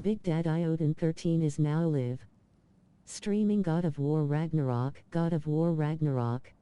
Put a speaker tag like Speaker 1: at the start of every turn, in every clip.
Speaker 1: Big Dad Iodine 13 is now live. Streaming God of War Ragnarok, God of War Ragnarok.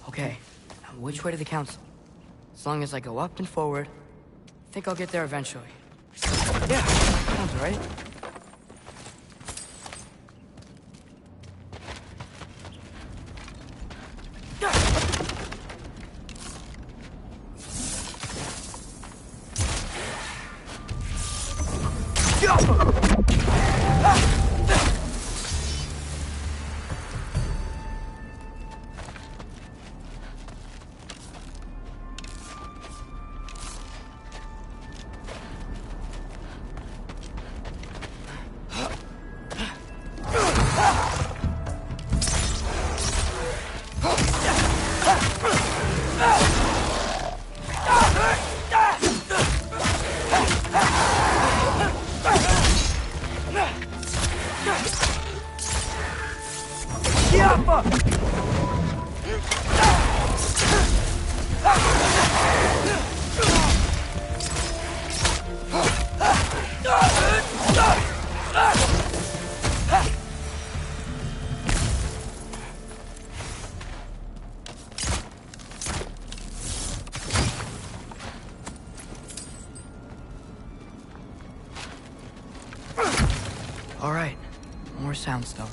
Speaker 2: Okay, now which way to the council? As long as I go up and forward, I think I'll get there eventually. Yeah, sounds right. All right, more soundstone.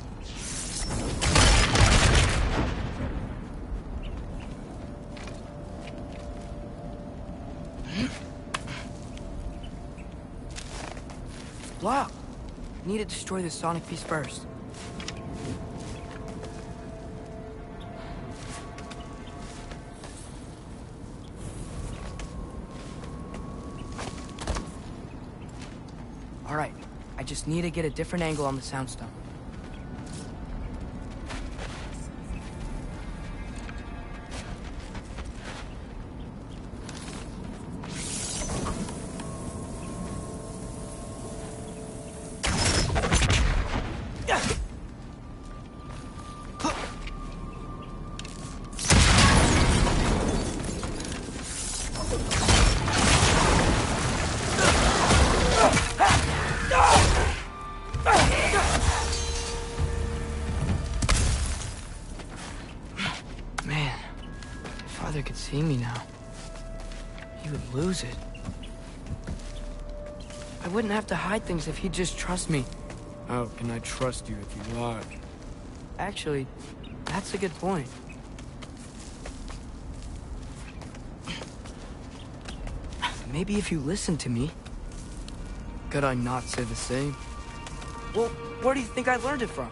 Speaker 2: Block! Need to destroy the sonic piece first. All right, I just need to get a different angle on the soundstone. Father could see me now. He would lose it. I wouldn't have to hide things if he'd just trust me.
Speaker 3: How can I trust you if you lie?
Speaker 2: Actually, that's a good point. Maybe if you listen to me.
Speaker 3: Could I not say the same?
Speaker 2: Well, where do you think I learned it from?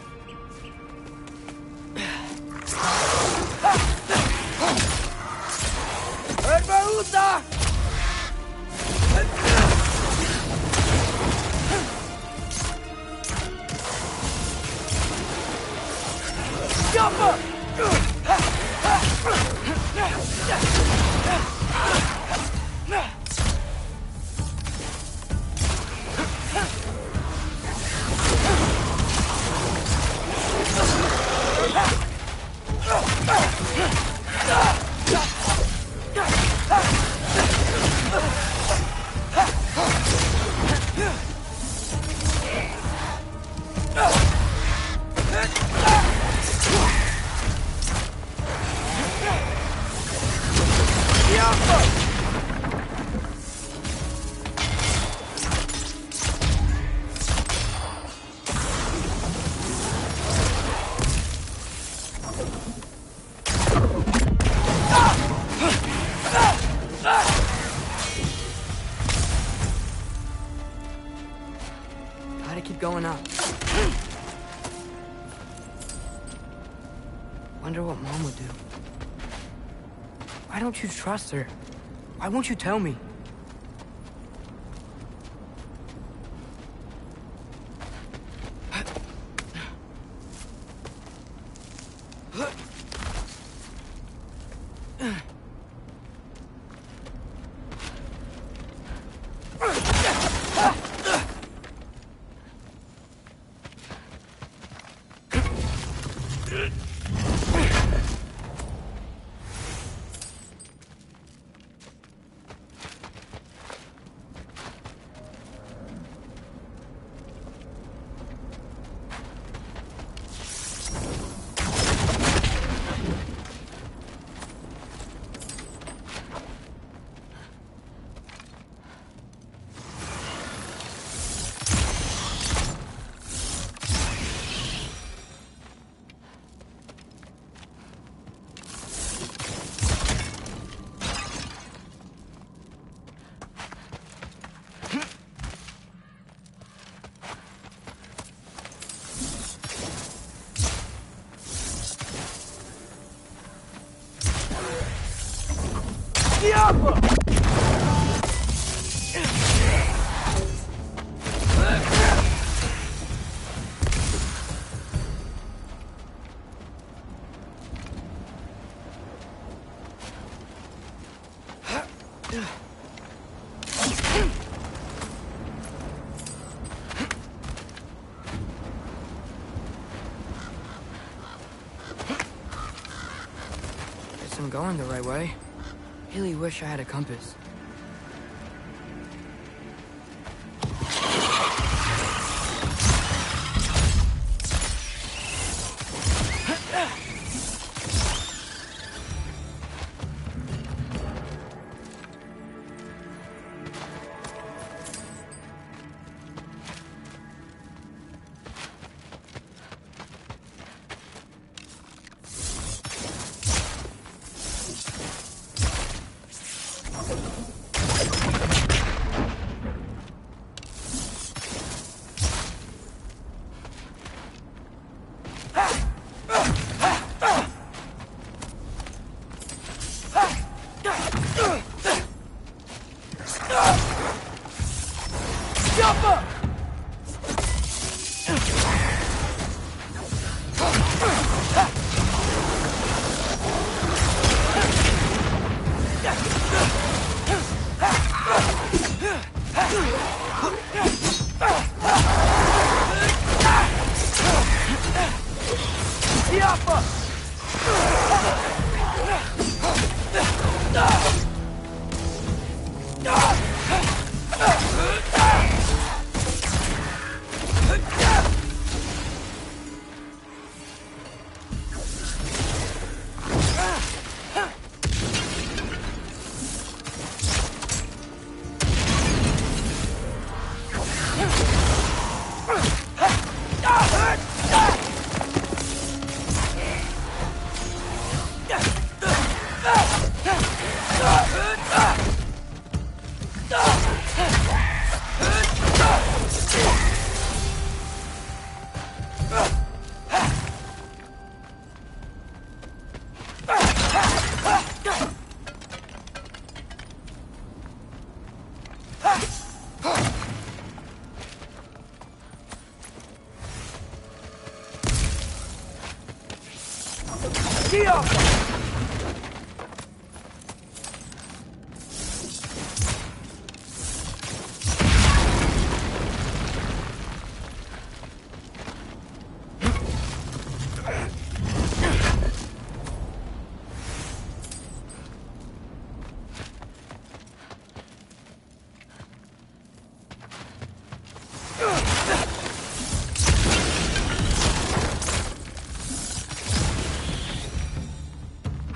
Speaker 2: Wonder what Mom would do. Why don't you trust her? Why won't you tell me? Guess I'm going the right way. Really wish I had a compass.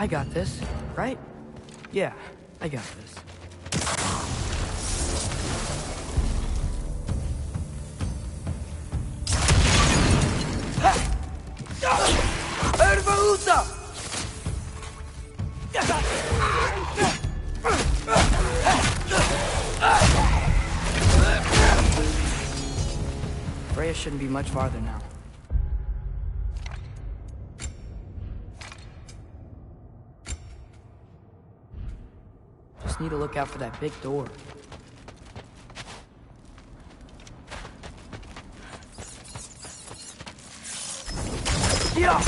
Speaker 2: I got this, right? Yeah, I got this. Freya shouldn't be much farther now. need to look out for that big door. Yeah!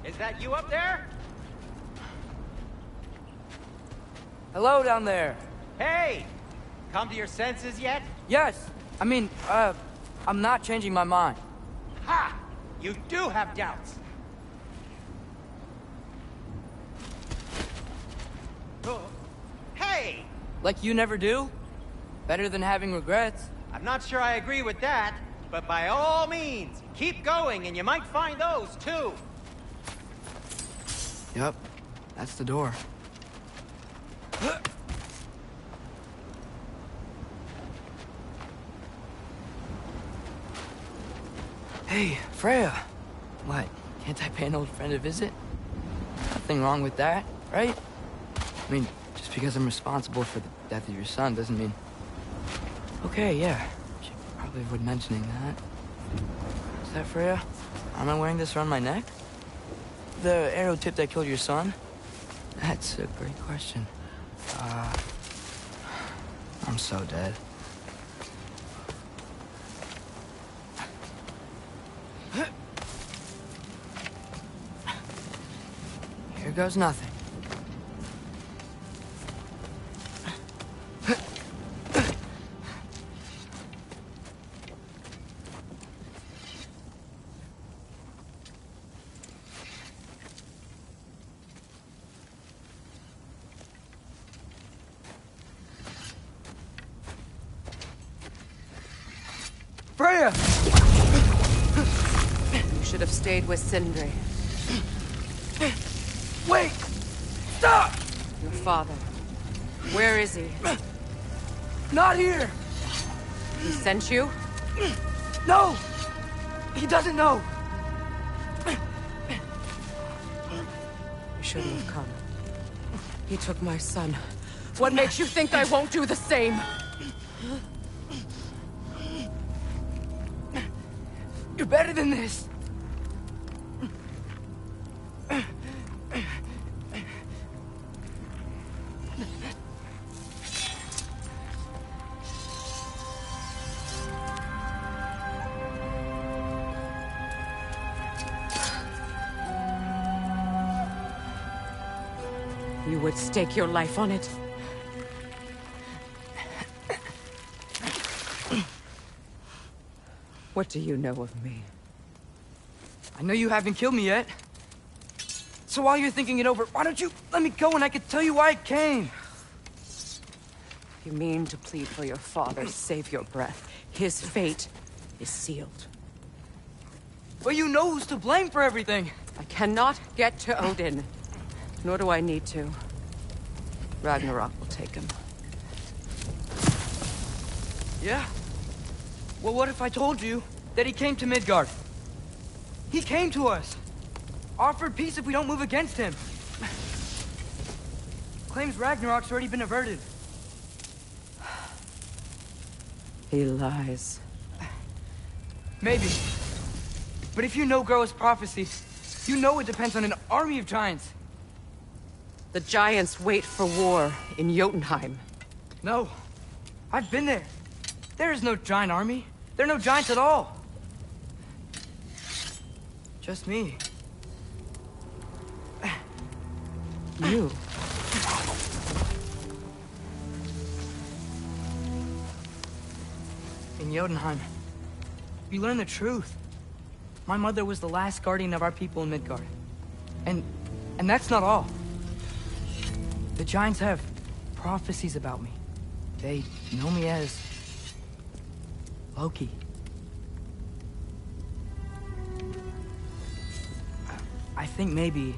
Speaker 4: Is that you up there?
Speaker 2: Hello down there.
Speaker 4: Hey! Come to your senses yet?
Speaker 2: Yes. I mean, I'm not changing my mind.
Speaker 4: Ha! You do have doubts. Oh. Hey!
Speaker 2: Like you never do? Better than having regrets.
Speaker 4: I'm not sure I agree with that, but by all means, keep going and you might find those too.
Speaker 2: Yep, that's the door. Hey, Freya. What, can't I pay an old friend a visit? Nothing wrong with that, right? I mean, just because I'm responsible for the death of your son doesn't mean... Okay, yeah. Should probably avoid mentioning that. Is that Freya? Am I wearing this around my neck? The arrow tip that killed your son? That's a great question. I'm so dead. Here goes nothing. Freya!
Speaker 5: You should have stayed with Sindri.
Speaker 2: Wait! Stop!
Speaker 5: Your father. Where is he?
Speaker 2: Not here!
Speaker 5: He sent you?
Speaker 2: No! He doesn't know!
Speaker 5: You shouldn't have come. He took my son. What makes you think I won't do the same?
Speaker 2: You're better than this!
Speaker 5: You would stake your life on it? What do you know of me?
Speaker 2: I know you haven't killed me yet. So while you're thinking it over, why don't you let me go and I can tell you why I came?
Speaker 5: You mean to plead for your father, save your breath. His fate is sealed.
Speaker 2: Well, you know who's to blame for everything.
Speaker 5: I cannot get to Odin. Nor do I need to. Ragnarok will take him.
Speaker 2: Yeah? Well, what if I told you that he came to Midgard? He came to us. Offered peace if we don't move against him. Claims Ragnarok's already been averted.
Speaker 5: He lies.
Speaker 2: Maybe. But if you know Groa's prophecy, you know it depends on an army of giants.
Speaker 5: The giants wait for war in Jotunheim.
Speaker 2: No. I've been there. There is no giant army. There are no giants at all. Just me.
Speaker 5: You.
Speaker 2: In Jotunheim, we learn the truth. My mother was the last guardian of our people in Midgard. And that's not all. The giants have prophecies about me. They know me as Loki. I think maybe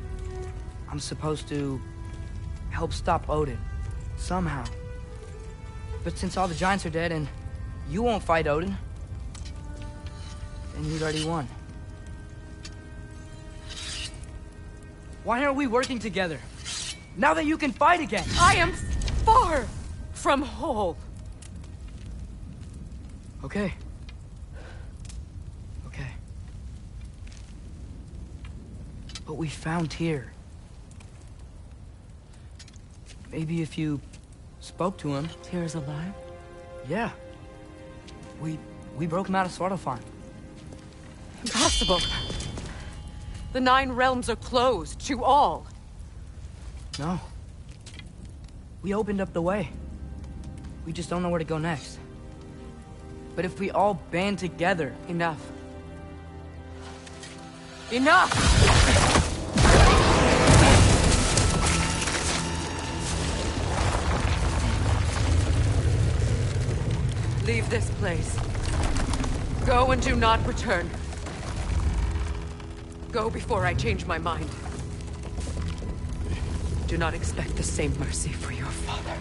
Speaker 2: I'm supposed to help stop Odin, somehow. But since all the giants are dead and you won't fight Odin, then you'd already won. Why aren't we working together? Now that you can fight again.
Speaker 5: I am far from whole.
Speaker 2: Okay. Okay. What we found here. Maybe if you spoke to him.
Speaker 5: Tyr's alive?
Speaker 2: Yeah. We broke him out of Svartalfheim.
Speaker 5: Impossible. The 9 realms are closed to all.
Speaker 2: No. We opened up the way. We just don't know where to go next. But if we all band together...
Speaker 5: Enough. Enough! Leave this place. Go and do not return. Go before I change my mind. Do not expect the same mercy for your father.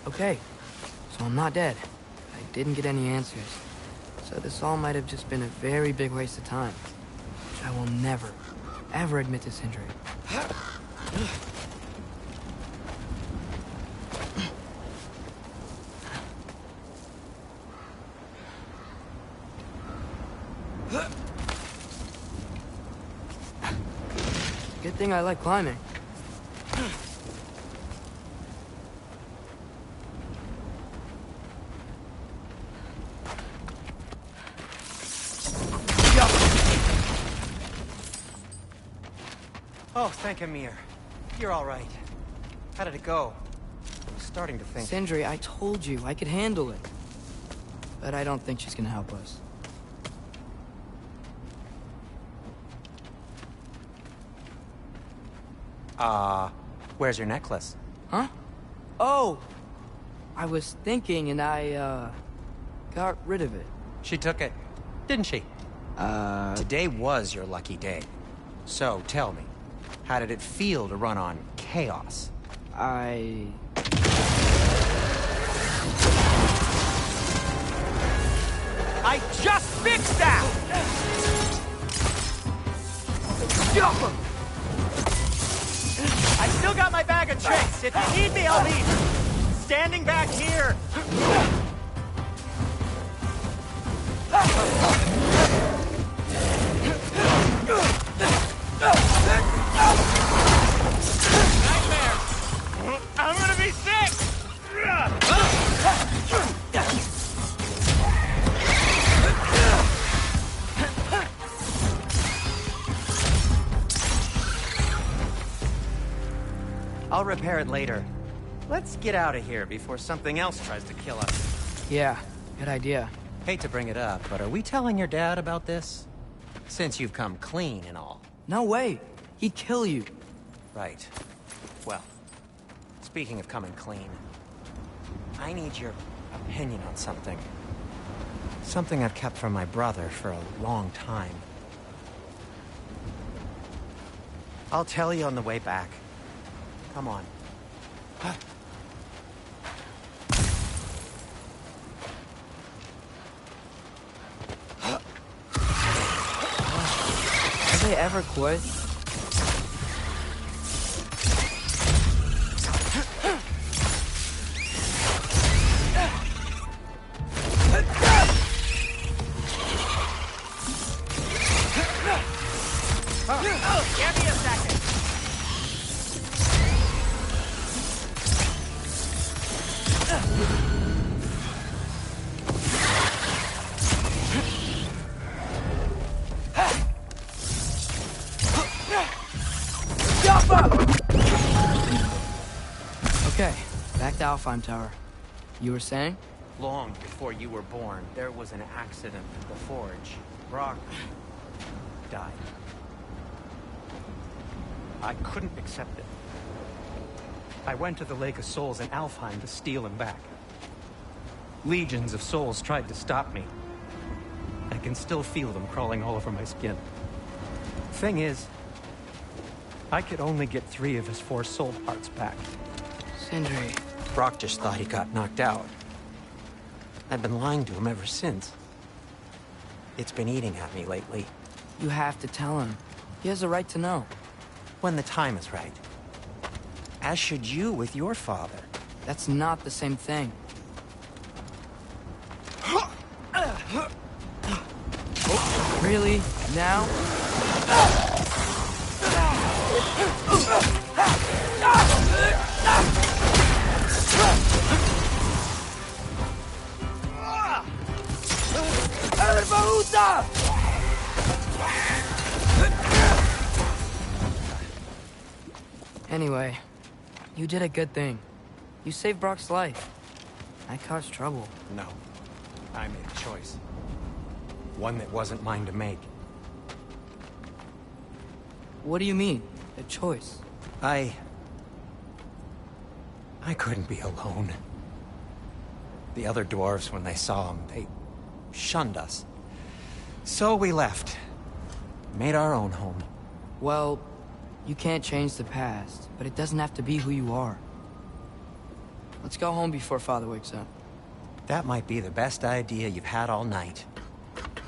Speaker 2: Okay, so I'm not dead. I didn't get any answers. So this all might have just been a very big waste of time. Which I will never, ever admit to Sindri. Good thing I like climbing.
Speaker 4: Oh, thank Amir. You're all right. How did it go? I was starting to think...
Speaker 2: Sindri, I told you I could handle it. But I don't think she's gonna help us.
Speaker 4: Where's your necklace?
Speaker 2: Huh? Oh! I was thinking and I, got rid of it.
Speaker 4: She took it, didn't she? Today was your lucky day. So, tell me, how did it feel to run on chaos?
Speaker 2: I
Speaker 4: just fixed that! I still got my bag of tricks. If you need me, I'll be standing back here. Nightmare! I'm gonna be sick! I'll repair it later. Let's get out of here before something else tries to kill us.
Speaker 2: Yeah, good idea.
Speaker 4: Hate to bring it up, but are we telling your dad about this? Since you've come clean and all.
Speaker 2: No way. He'd kill you.
Speaker 4: Right. Well, speaking of coming clean, I need your opinion on something. Something I've kept from my brother for a long time. I'll tell you on the way back. Come on.
Speaker 2: Have they ever quit?
Speaker 4: Give me a second.
Speaker 2: Okay, back to Alfheim Tower. You were saying?
Speaker 4: Long before you were born, there was an accident at the forge. Brock died. I couldn't accept it. I went to the Lake of Souls in Alfheim to steal him back. Legions of souls tried to stop me. I can still feel them crawling all over my skin. Thing is, I could only get 3 of his 4 soul parts back.
Speaker 2: Sindri.
Speaker 4: Brock just thought he got knocked out. I've been lying to him ever since. It's been eating at me lately.
Speaker 2: You have to tell him. He has a right to know.
Speaker 4: When the time is right. As should you with your father.
Speaker 2: That's not the same thing. Really? Now? Anyway, you did a good thing. You saved Brock's life. I caused trouble.
Speaker 4: No. I made a choice. One that wasn't mine to make.
Speaker 2: What do you mean? A choice?
Speaker 4: I couldn't be alone. The other dwarves, when they saw him, they shunned us. So we left. Made our own home.
Speaker 2: Well, you can't change the past, but it doesn't have to be who you are. Let's go home before Father wakes up.
Speaker 4: That might be the best idea you've had all night.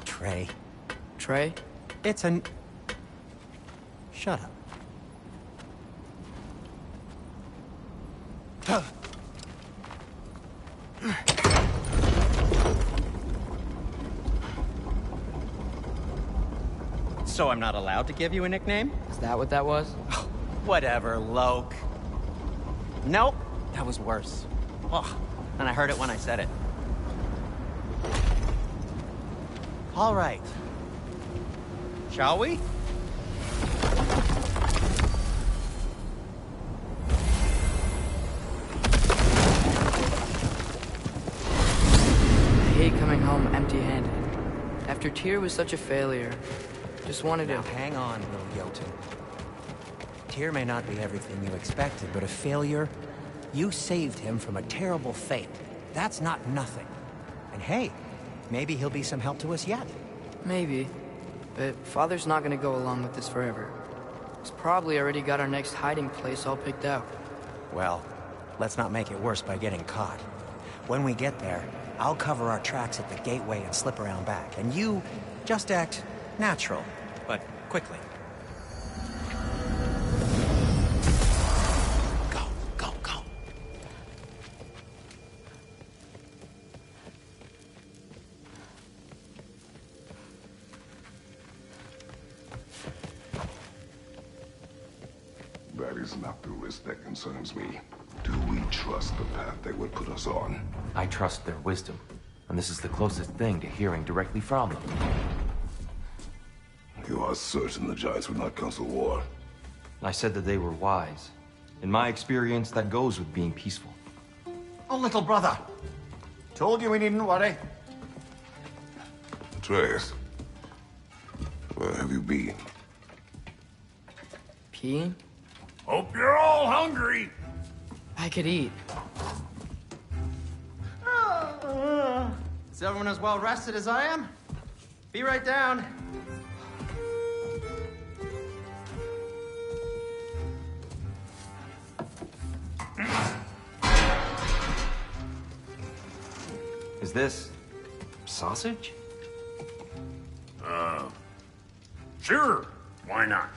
Speaker 4: Trey.
Speaker 2: Trey?
Speaker 4: It's an... Shut up. So I'm not allowed to give you a nickname?
Speaker 2: Is that what that was?
Speaker 4: Whatever, Loke. Nope, that was worse. Oh, and I heard it when I said it. All right. Shall we?
Speaker 2: I hate coming home empty-handed. After Tyr was such a failure, just wanted to...
Speaker 4: Now hang on, little Jotun. Tyr may not be everything you expected, but a failure? You saved him from a terrible fate. That's not nothing. And hey, maybe he'll be some help to us yet.
Speaker 2: Maybe. But Father's not gonna go along with this forever. He's probably already got our next hiding place all picked out.
Speaker 4: Well, let's not make it worse by getting caught. When we get there, I'll cover our tracks at the gateway and slip around back. And you, just act natural, but quickly. Go, go, go.
Speaker 6: That is not the risk that concerns me. Do we trust the path they would put us on?
Speaker 7: I trust their wisdom, and this is the closest thing to hearing directly from them.
Speaker 6: You are certain the Giants would not counsel war?
Speaker 7: I said that they were wise. In my experience, that goes with being peaceful.
Speaker 8: Oh, little brother. Told you we needn't worry.
Speaker 6: Atreus, where have you been?
Speaker 2: Peeing?
Speaker 8: Hope you're all hungry.
Speaker 2: I could eat.
Speaker 8: Is everyone as well rested as I am? Be right down.
Speaker 7: Is this... sausage?
Speaker 8: Sure. Why not?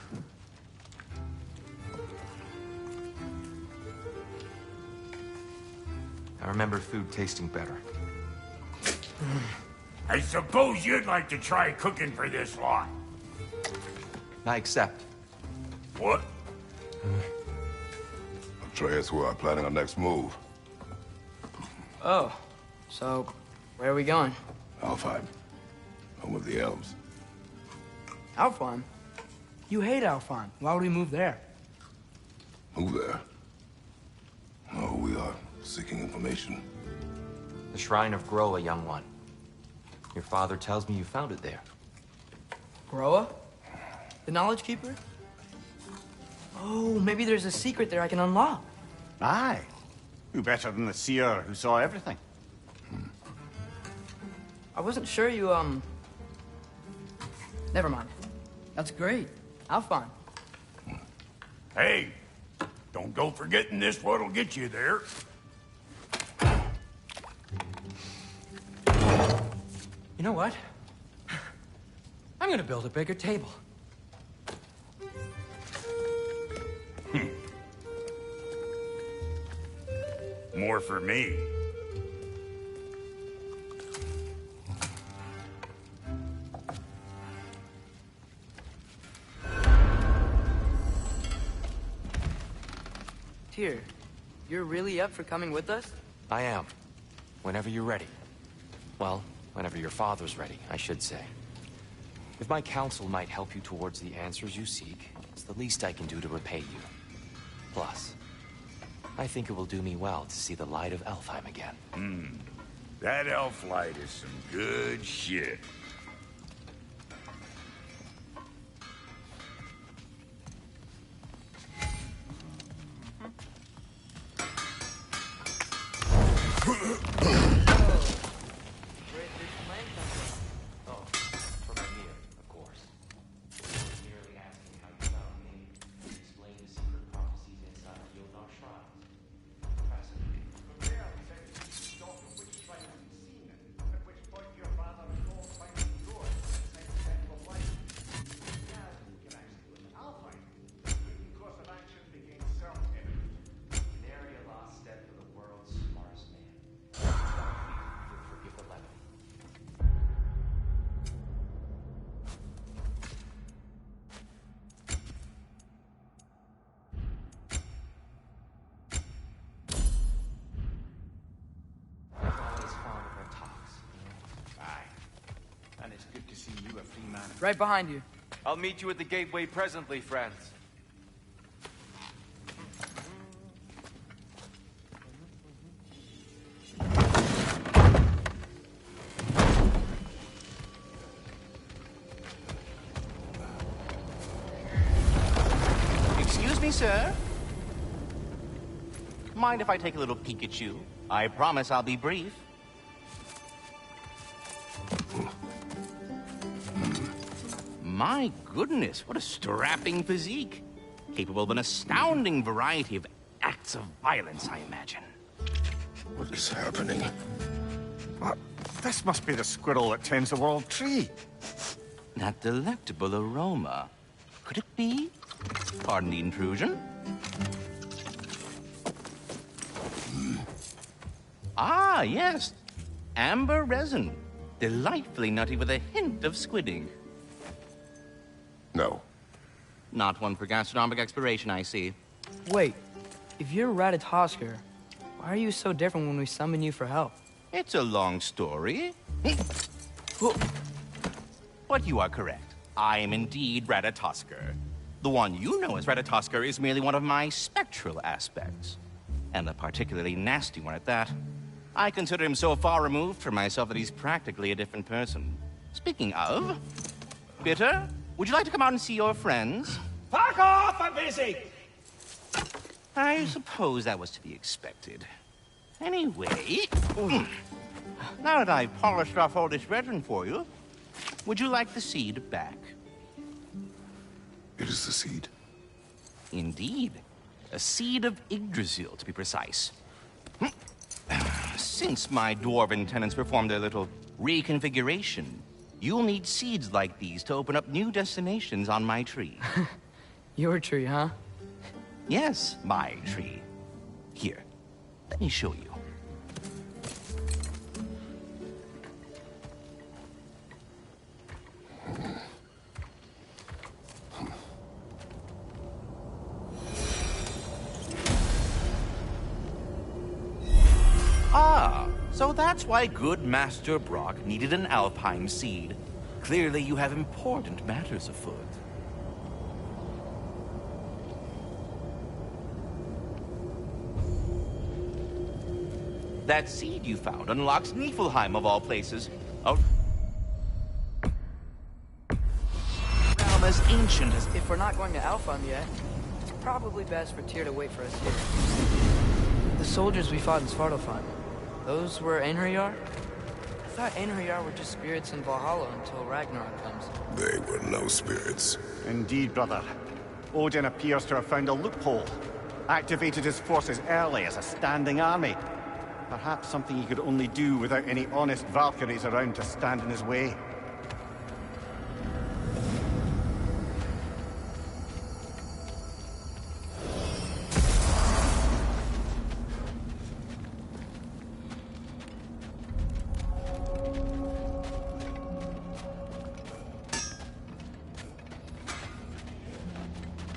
Speaker 7: I remember food tasting better.
Speaker 8: I suppose you'd like to try cooking for this lot.
Speaker 7: I accept.
Speaker 8: What?
Speaker 6: Atreus, we are planning our next move.
Speaker 2: Oh, so where are we going?
Speaker 6: Alfheim. Home of the elves.
Speaker 2: Alfheim? You hate Alfheim. Why would we move there?
Speaker 6: Move there. Oh, we seeking information.
Speaker 7: The Shrine of Groa, young one. Your father tells me you found it there.
Speaker 2: Groa? The Knowledge Keeper? Oh, maybe there's a secret there I can unlock.
Speaker 8: Aye. Who better than the seer who saw everything?
Speaker 2: I wasn't sure you, Never mind. That's great. I'll find.
Speaker 9: Hey, don't go forgetting this what'll get you there.
Speaker 4: You know what? I'm gonna build a bigger table.
Speaker 9: More for me.
Speaker 2: Tyr, you're really up for coming with us?
Speaker 7: I am. Whenever you're ready. Well, whenever your father's ready, I should say. If my counsel might help you towards the answers you seek, it's the least I can do to repay you. Plus, I think it will do me well to see the light of Elfheim again.
Speaker 9: That elf light is some good shit.
Speaker 7: Oh, from Amir, of course. Merely asking how you found me, and explain the secret prophecies inside the Yodar shrines. Fascinating. An area lost step for the world's smartest man. Forgive the levity. Always fond of our talks.
Speaker 8: Aye. And it's good to see you a free man.
Speaker 2: Right behind you.
Speaker 7: I'll meet you at the gateway presently, friends.
Speaker 10: Excuse me, sir. Mind if I take a little peek at you? I promise I'll be brief. My goodness, what a strapping physique. Capable of an astounding variety of acts of violence, I imagine.
Speaker 6: What is happening?
Speaker 8: This must be the squirrel that tends the world tree.
Speaker 10: That delectable aroma. Could it be? Pardon the intrusion. Ah, yes. Amber resin. Delightfully nutty with a hint of squidding.
Speaker 6: No.
Speaker 10: Not one for gastronomic exploration, I see.
Speaker 2: Wait, if you're Ratatoskr, why are you so different when we summon you for help?
Speaker 10: It's a long story. But you are correct. I am indeed Ratatoskr. The one you know as Ratatoskr is merely one of my spectral aspects. And a particularly nasty one at that. I consider him so far removed from myself that he's practically a different person. Speaking of... Bitter, would you like to come out and see your friends?
Speaker 9: Fuck off! I'm busy!
Speaker 10: I suppose that was to be expected. Anyway... Now that I've polished off all this resin for you, would you like the seed back?
Speaker 6: It is the seed.
Speaker 10: Indeed. A seed of Yggdrasil, to be precise. Since my dwarven tenants performed their little reconfiguration, you'll need seeds like these to open up new destinations on my tree.
Speaker 2: Your tree, huh?
Speaker 10: Yes, my tree. Here, let me show you. Ah, so that's why good Master Brock needed an Alpine seed. Clearly you have important matters afoot. That seed you found unlocks Niflheim, of all places. A realm as ancient as...
Speaker 2: If we're not going to Alfheim yet, it's probably best for Tyr to wait for us here. The soldiers we fought in Svartalfheim, those were Einherjar? I thought Einherjar were just spirits in Valhalla until Ragnarok comes.
Speaker 6: They were no spirits.
Speaker 8: Indeed, brother. Odin appears to have found a loophole. Activated his forces early as a standing army. Perhaps something he could only do without any honest Valkyries around to stand in his way.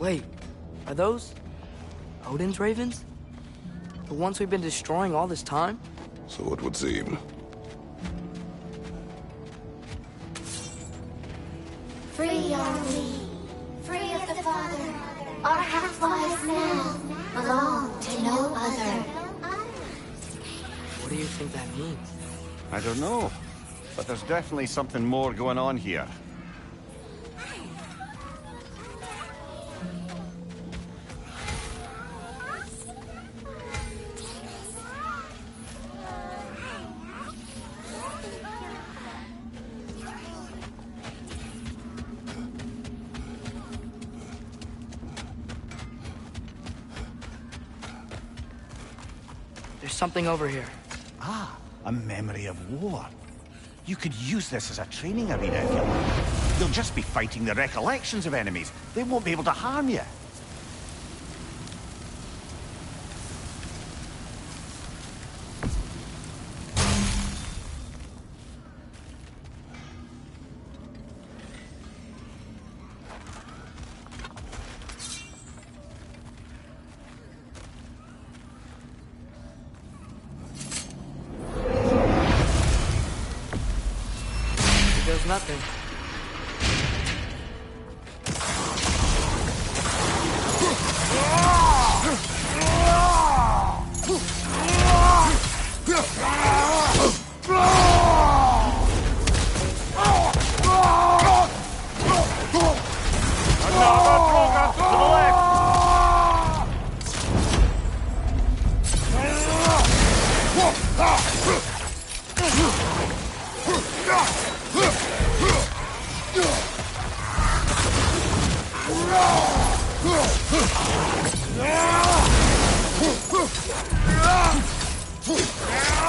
Speaker 2: Wait, are those Odin's ravens? The ones we've been destroying all this time?
Speaker 6: So it would seem.
Speaker 11: Free are we, free of the Father. Our half-lives now belong to no other.
Speaker 2: What do you think that means?
Speaker 8: I don't know, but there's definitely something more going on here.
Speaker 2: There's something over here.
Speaker 8: Ah, a memory of war. You could use this as a training arena if you like. You'll just be fighting the recollections of enemies. They won't be able to harm you.
Speaker 2: There's nothing.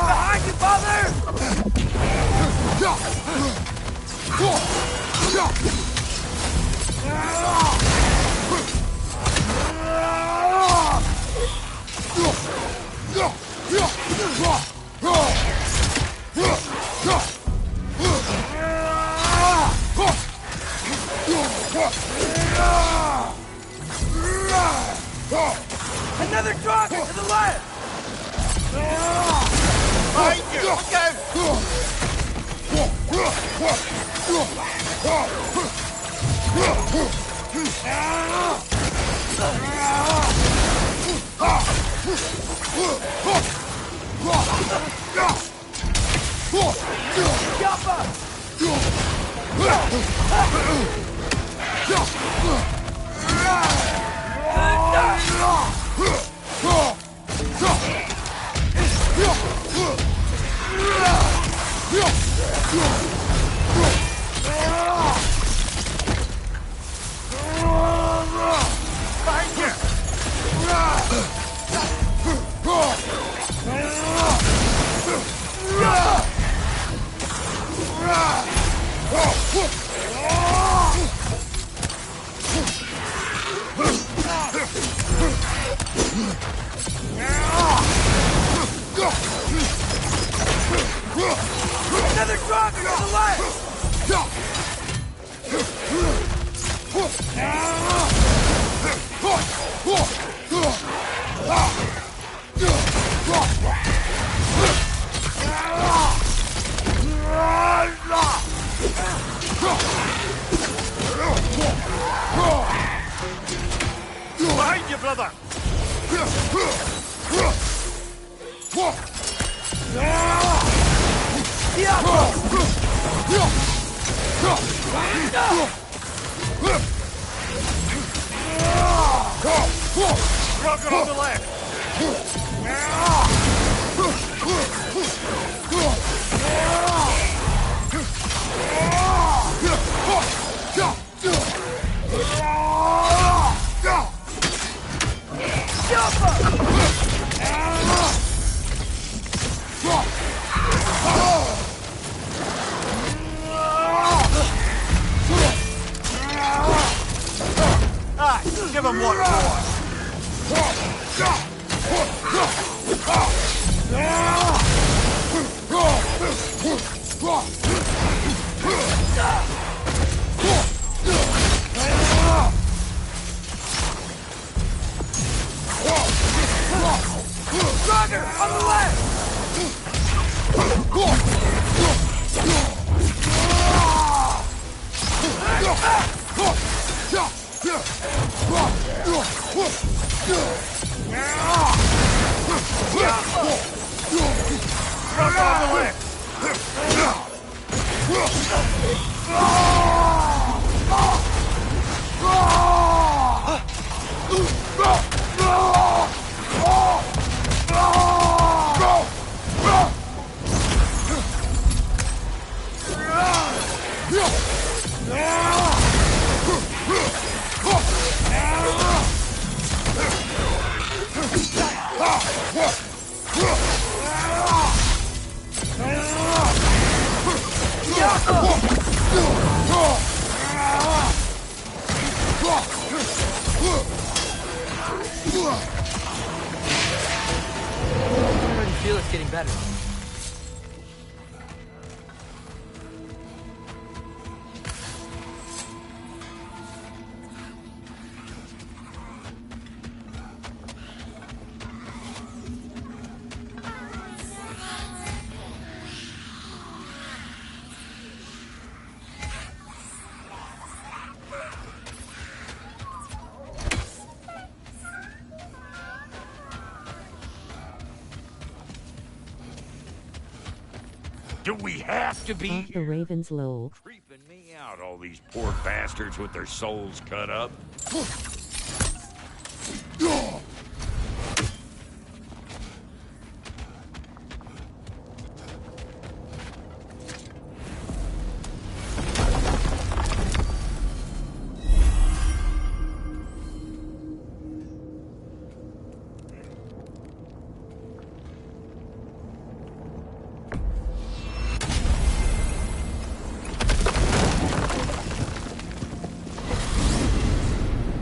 Speaker 2: Behind you, father! Another drop to the left! Behind you! Look out! Another drop to the left! Behind you, brother!
Speaker 9: Rocket on the left!
Speaker 8: Give him one more!
Speaker 9: Roger! On the left! Rocket on the left!
Speaker 2: I already feel it's getting better.
Speaker 9: Do we have to be
Speaker 1: Off the Raven's Low.
Speaker 9: creeping me out, all these poor bastards with their souls cut up?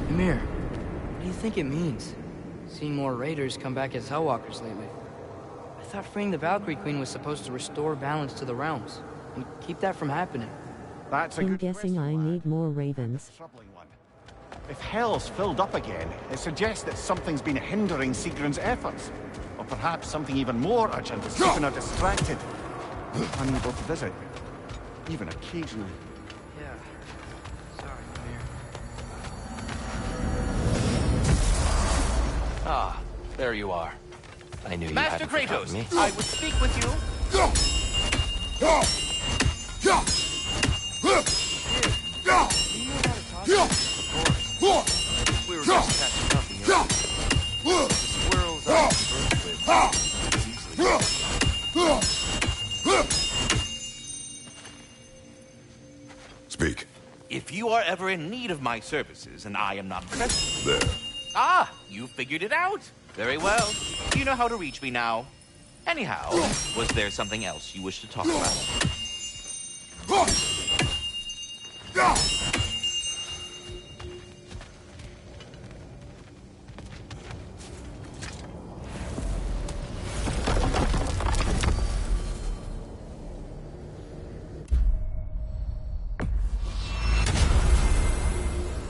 Speaker 2: Ymir, what do you think it means? Seeing more raiders come back as Hellwalkers lately. I thought freeing the Valkyrie Queen was supposed to restore balance to the realms and keep that from happening.
Speaker 8: That's a
Speaker 1: I'm
Speaker 8: good
Speaker 1: guessing
Speaker 8: question,
Speaker 1: I
Speaker 8: lad.
Speaker 1: need more ravens.
Speaker 8: Troubling one. If hell's filled up again, it suggests that something's been hindering Sigrun's efforts. Or perhaps something even more urgent is keeping her distracted. Unable to visit. Even occasionally.
Speaker 2: Yeah. Sorry, Ymir.
Speaker 7: Ah, there you are. I knew you
Speaker 10: Master
Speaker 7: hadn't forgotten
Speaker 10: Kratos,
Speaker 7: me.
Speaker 10: I would speak with you.
Speaker 7: We were just catching up in your the squirrels I conversed with.
Speaker 6: Speak.
Speaker 10: If you are ever in need of my services and I am not present...
Speaker 6: There.
Speaker 10: Ah, you figured it out. Very well. Do you know how to reach me now? Anyhow, was there something else you wish to talk about?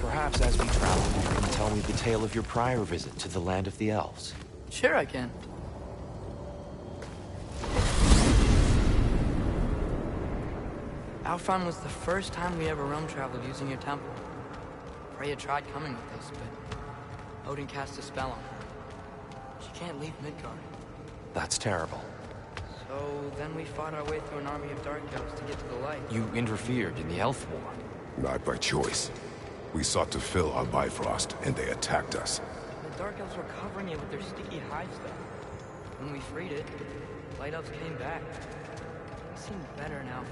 Speaker 7: Perhaps as we travel, you can tell me the tale of your prior visit to the land of the elves.
Speaker 2: Sure I can. Alfron was the first time we ever realm traveled using your temple. Freya tried coming with us, but Odin cast a spell on her. She can't leave Midgard.
Speaker 7: That's terrible.
Speaker 2: So then we fought our way through an army of Dark Elves to get to the light.
Speaker 7: You interfered in the Elf War.
Speaker 6: Not by choice. We sought to fill our Bifrost, and they attacked us.
Speaker 2: The Dark Elves were covering it with their sticky hive stuff. When we freed it, Light Elves came back. They seemed better now.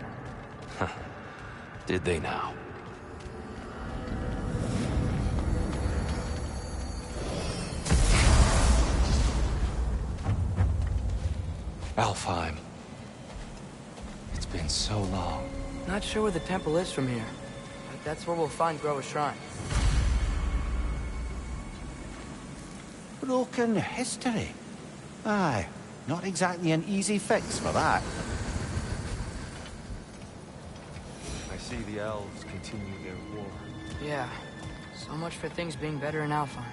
Speaker 7: Did they now? Alfheim. It's been so long.
Speaker 2: Not sure where the temple is from here, but that's where we'll find Groa's shrine.
Speaker 8: Broken history. Aye, not exactly an easy fix for that.
Speaker 7: I see the elves continue their war.
Speaker 2: Yeah, so much for things being better in Alfheim.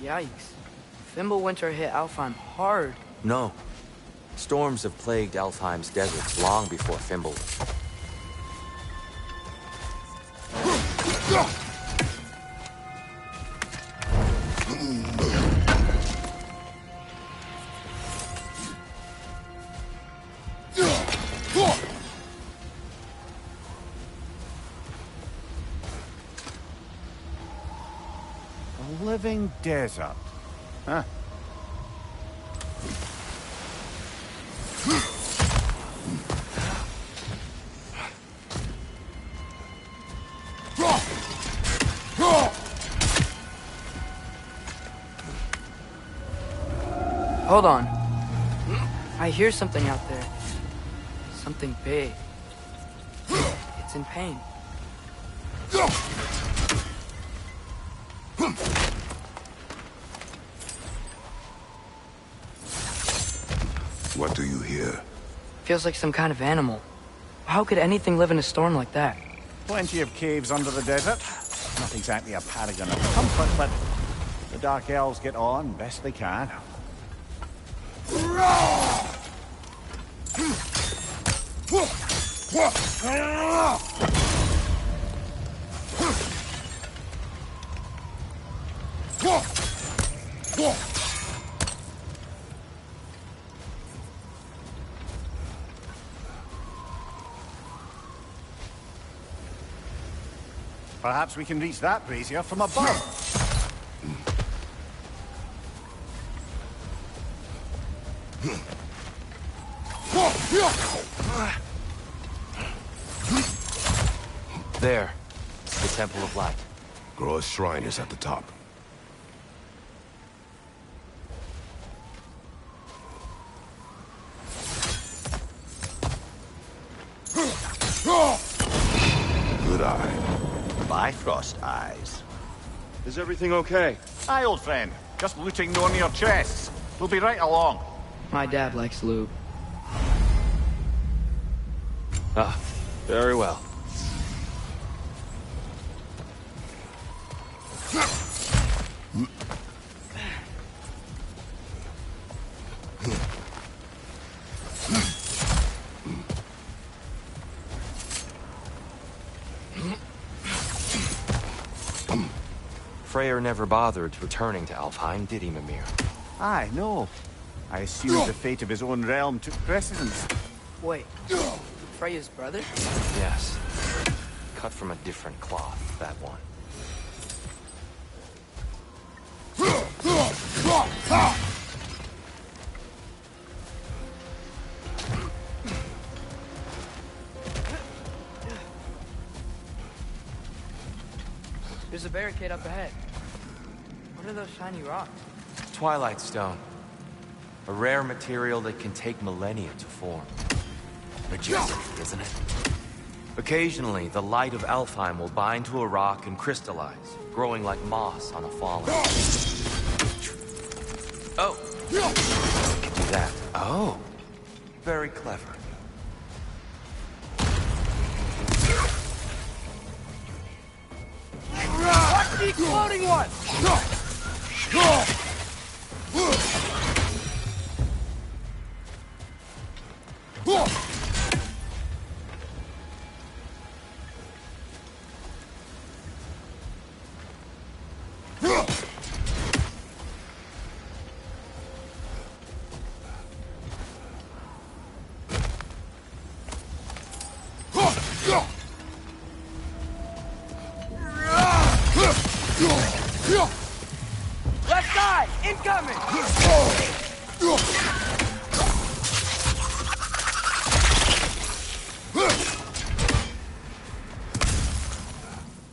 Speaker 2: Yikes. Fimbulwinter hit Alfheim hard.
Speaker 7: No. Storms have plagued Alfheim's deserts long before Fimble.
Speaker 8: A living desert. Huh?
Speaker 2: Hold on. I hear something out there. Something big. It's in pain.
Speaker 6: What do you hear?
Speaker 2: Feels like some kind of animal. How could anything live in a storm like that?
Speaker 8: Plenty of caves under the desert. Not exactly a paragon of comfort, but the Dark Elves get on best they can. Perhaps we can reach that brazier from above.
Speaker 7: There. The Temple of Light.
Speaker 6: Groa's shrine is at the top. Good eye.
Speaker 8: Bifrost eyes.
Speaker 12: Is everything okay?
Speaker 8: Aye, old friend. Just looting no near chests. We'll be right along.
Speaker 2: My dad likes lube.
Speaker 7: Ah, very well. Freyr never bothered returning to Alfheim, did he, Mimir?
Speaker 8: Aye, no. I assumed the fate of his own realm took precedence.
Speaker 2: Wait, Freya's brother?
Speaker 7: Yes. Cut from a different cloth, that one.
Speaker 2: There's a barricade up ahead. What are those shiny rocks?
Speaker 7: Twilight Stone. A rare material that can take millennia to form. Majestic, isn't it? Occasionally, the light of Alfheim will bind to a rock and crystallize, growing like moss on a fallen. Oh! I can do that. Oh! Very clever.
Speaker 2: Watch the exploding one! Left side! Incoming!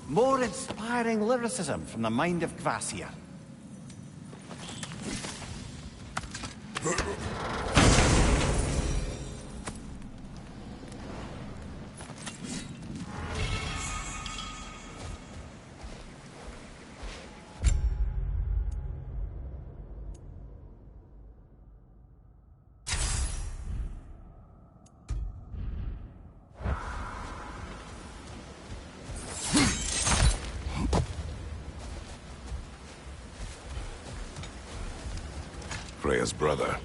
Speaker 8: More inspiring lyricism from the mind of Kvasir.
Speaker 6: Freya's brother.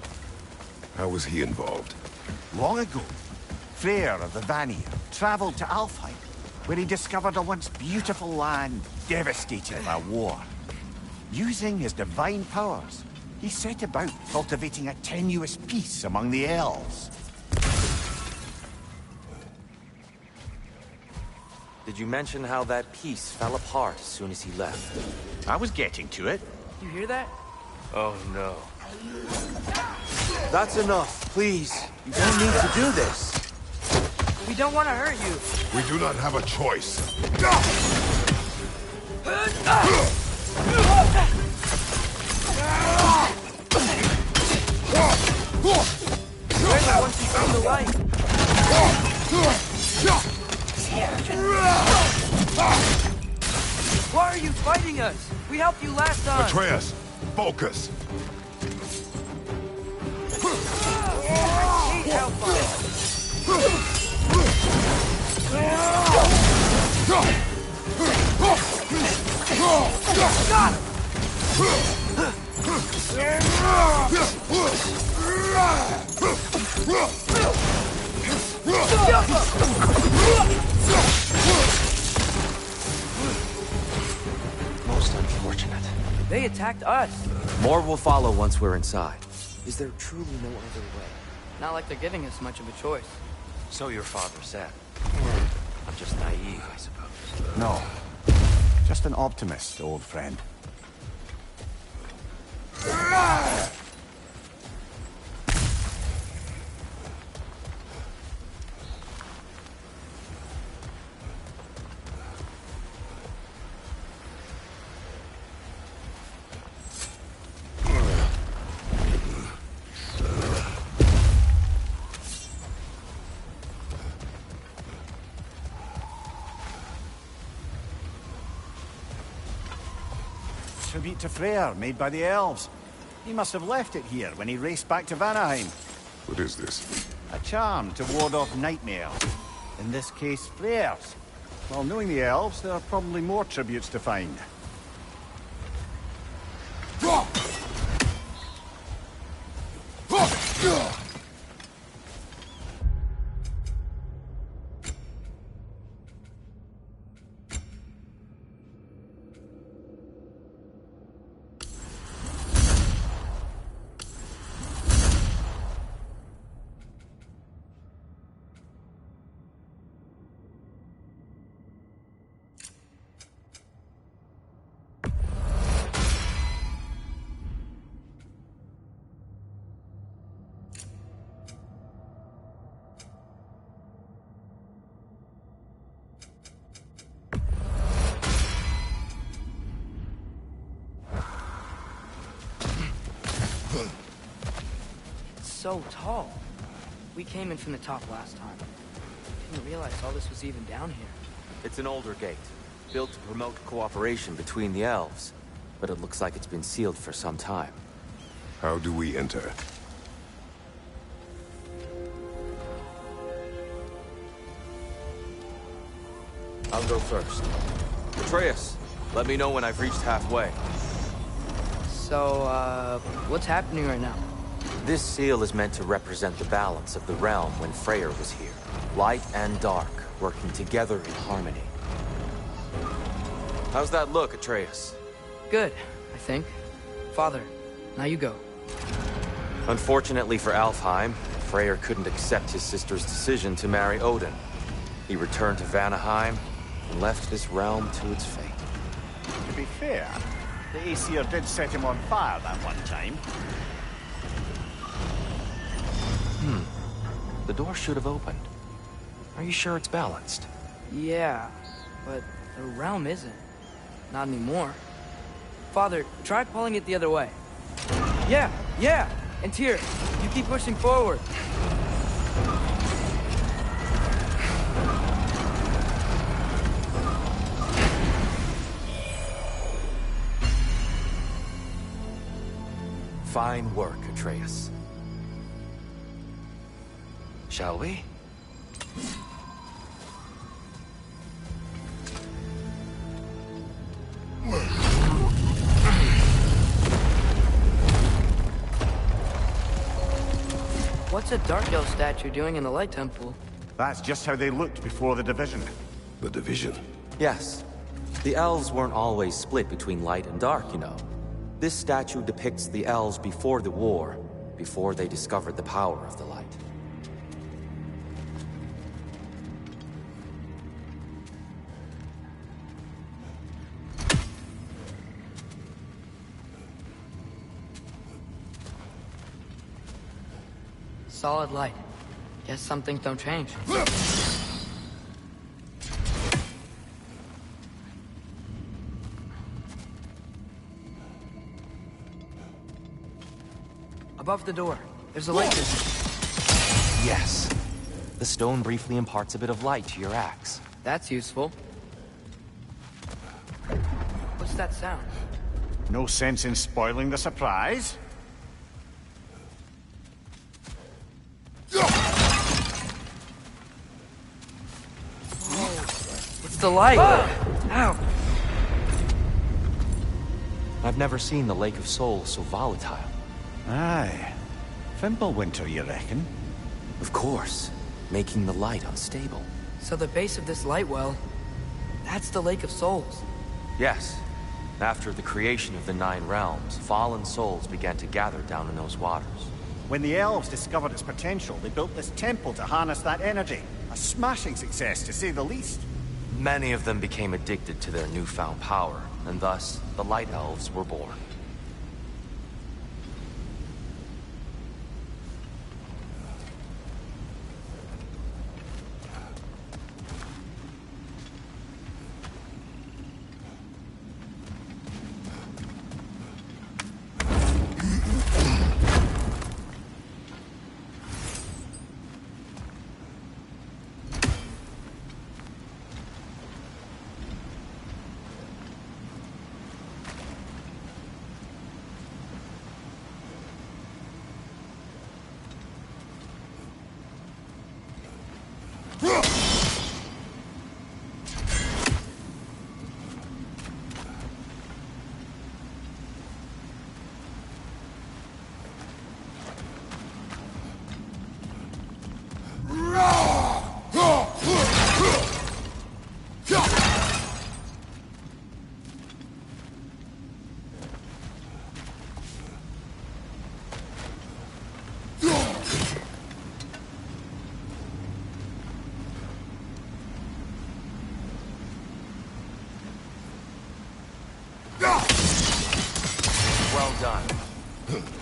Speaker 6: How was he involved?
Speaker 8: Long ago, Freyr of the Vanir traveled to Alfheim, where he discovered a once beautiful land devastated by war. Using his divine powers, he set about cultivating a tenuous peace among the elves.
Speaker 7: Did you mention how that piece fell apart as soon as he left?
Speaker 10: I was getting to it.
Speaker 2: You hear that?
Speaker 7: Oh no. That's enough, please. You don't need to do this.
Speaker 2: We don't want to hurt you.
Speaker 6: We do not have a choice.
Speaker 2: Where's once you see the light? Why are you fighting us? We helped you last time.
Speaker 6: Atreus, focus.
Speaker 2: I hate hellfire. Got
Speaker 7: Most unfortunate.
Speaker 2: They attacked us.
Speaker 7: More will follow once we're inside. Is there truly no other way?
Speaker 2: Not like they're giving us much of a choice.
Speaker 7: So your father said. I'm just naive, I suppose.
Speaker 8: No, just an optimist, old friend. Tribute to Freyr, made by the elves. He must have left it here when he raced back to Vanaheim.
Speaker 6: What is this?
Speaker 8: A charm to ward off nightmares. In this case, Freyr's. Well, knowing the elves, there are probably more tributes to find.
Speaker 2: So tall. We came in from the top last time. Didn't realize all this was even down here.
Speaker 7: It's an older gate, built to promote cooperation between the elves. But it looks like it's been sealed for some time.
Speaker 6: How do we enter?
Speaker 7: I'll go first. Atreus, let me know when I've reached halfway.
Speaker 2: So, what's happening right now?
Speaker 7: This seal is meant to represent the balance of the realm when Freyr was here. Light and dark, working together in harmony. How's that look, Atreus?
Speaker 2: Good, I think. Father, now you go.
Speaker 7: Unfortunately for Alfheim, Freyr couldn't accept his sister's decision to marry Odin. He returned to Vanaheim and left this realm to its fate.
Speaker 8: To be fair, the Aesir did set him on fire that one time.
Speaker 7: The door should have opened. Are you sure it's balanced?
Speaker 2: Yeah, but the realm isn't. Not anymore. Father, try pulling it the other way. Yeah! And Tyr, you keep pushing forward.
Speaker 7: Fine work, Atreus. Shall we?
Speaker 2: What's a Dark Elf statue doing in the Light Temple?
Speaker 8: That's just how they looked before the division.
Speaker 6: The division?
Speaker 7: Yes. The elves weren't always split between light and dark, you know. This statue depicts the elves before the war, before they discovered the power of the light.
Speaker 2: Solid light. Guess some things don't change. Above the door, there's a light system.
Speaker 7: Yes. The stone briefly imparts a bit of light to your axe.
Speaker 2: That's useful. What's that sound?
Speaker 8: No sense in spoiling the surprise.
Speaker 2: It's the light! Ow!
Speaker 7: I've never seen the Lake of Souls so volatile.
Speaker 8: Aye. Fimbulwinter, you reckon?
Speaker 7: Of course. Making the light unstable.
Speaker 2: So the base of this light well, that's the Lake of Souls.
Speaker 7: Yes. After the creation of the Nine Realms, fallen souls began to gather down in those waters.
Speaker 8: When the elves discovered its potential, they built this temple to harness that energy. A smashing success, to say the least.
Speaker 7: Many of them became addicted to their newfound power, and thus, the Light Elves were born. Well done.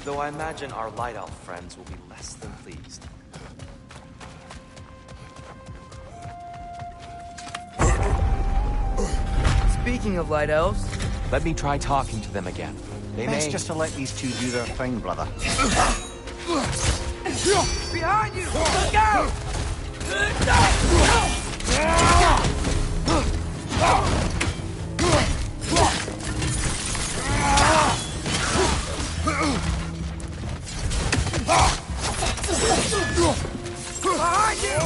Speaker 7: Though I imagine our Light Elf friends will be less than pleased.
Speaker 2: Speaking of Light Elves...
Speaker 7: Let me try talking to them again. They
Speaker 8: Best
Speaker 7: may...
Speaker 8: just to let these two do their thing, brother.
Speaker 2: Behind you! Look out! Behind you!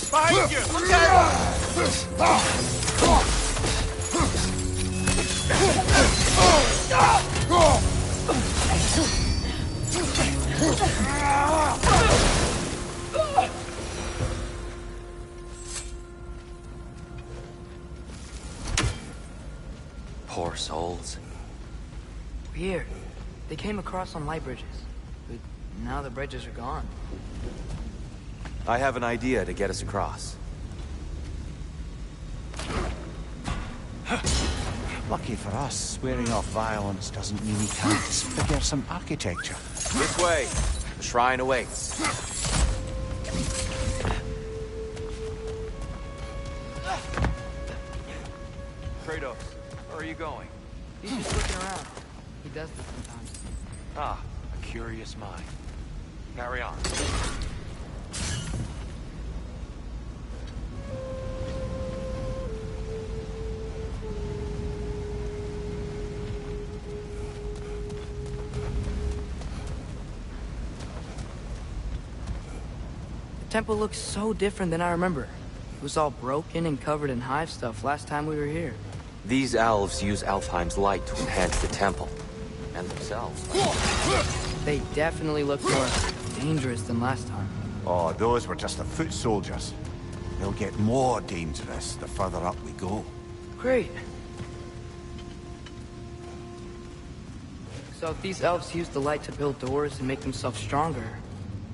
Speaker 8: Behind you! Look
Speaker 7: Poor souls.
Speaker 2: Weird. They came across on light bridges. But now the bridges are gone.
Speaker 7: I have an idea to get us across.
Speaker 8: Lucky for us, swearing off violence doesn't mean he can't disfigure some architecture.
Speaker 7: This way. The shrine awaits. Kratos, where are you going?
Speaker 2: He's just looking around. He does this sometimes.
Speaker 7: Ah, a curious mind. Carry on.
Speaker 2: The temple looks so different than I remember. It was all broken and covered in hive stuff last time we were here.
Speaker 7: These elves use Alfheim's light to enhance the temple. And themselves.
Speaker 2: They definitely look more dangerous than last time.
Speaker 8: Oh, those were just the foot soldiers. They'll get more dangerous the further up we go.
Speaker 2: Great. So if these elves use the light to build doors and make themselves stronger,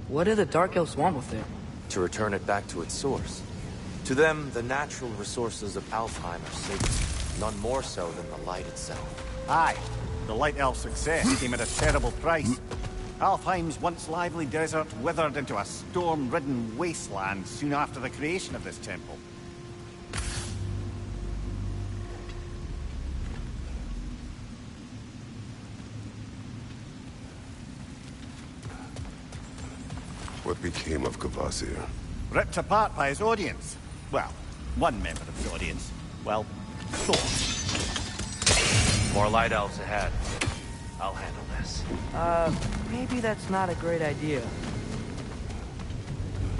Speaker 2: what do the Dark Elves want with it?
Speaker 7: To return it back to its source. To them, the natural resources of Alfheim are sacred. None more so than the light itself.
Speaker 8: Aye. The Light Elf's success came at a terrible price. Alfheim's once lively desert withered into a storm-ridden wasteland soon after the creation of this temple.
Speaker 6: What became of Kvasir?
Speaker 8: Ripped apart by his audience. Well, one member of the audience. Well, thought.
Speaker 7: More light elves ahead. I'll handle this.
Speaker 2: Maybe that's not a great idea.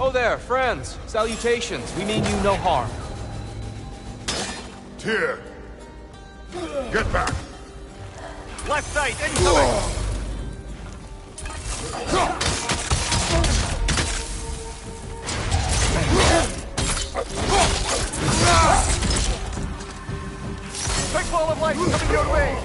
Speaker 7: Oh there, friends. Salutations. We mean you no harm.
Speaker 6: Tyr! Get back!
Speaker 8: Left side, incoming! Big ball of light coming your way!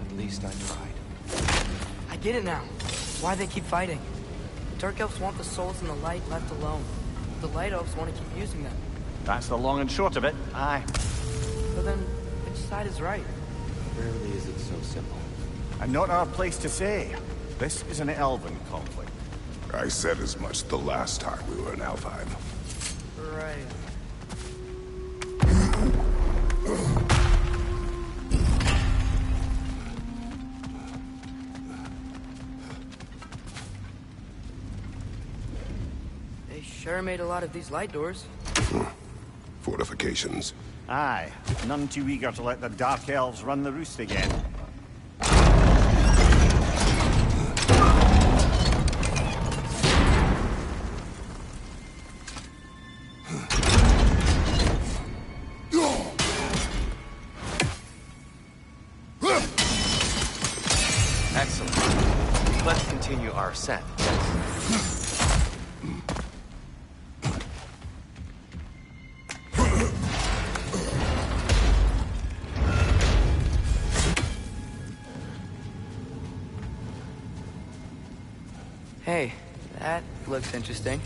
Speaker 7: At least I tried.
Speaker 2: I get it now. Why they keep fighting. The Dark Elves want the souls in the light left alone. The Light Elves want to keep using them.
Speaker 8: That's the long and short of it, aye.
Speaker 2: So then, which side is right?
Speaker 7: Rarely is it so simple.
Speaker 8: And not our place to say. This is an elven conflict.
Speaker 6: I said as much the last time we were in Alfheim.
Speaker 2: Right. They sure made a lot of these light doors.
Speaker 6: Fortifications.
Speaker 8: Aye, none too eager to let the Dark Elves run the roost again.
Speaker 7: Excellent. Let's continue our ascent.
Speaker 2: That looks interesting.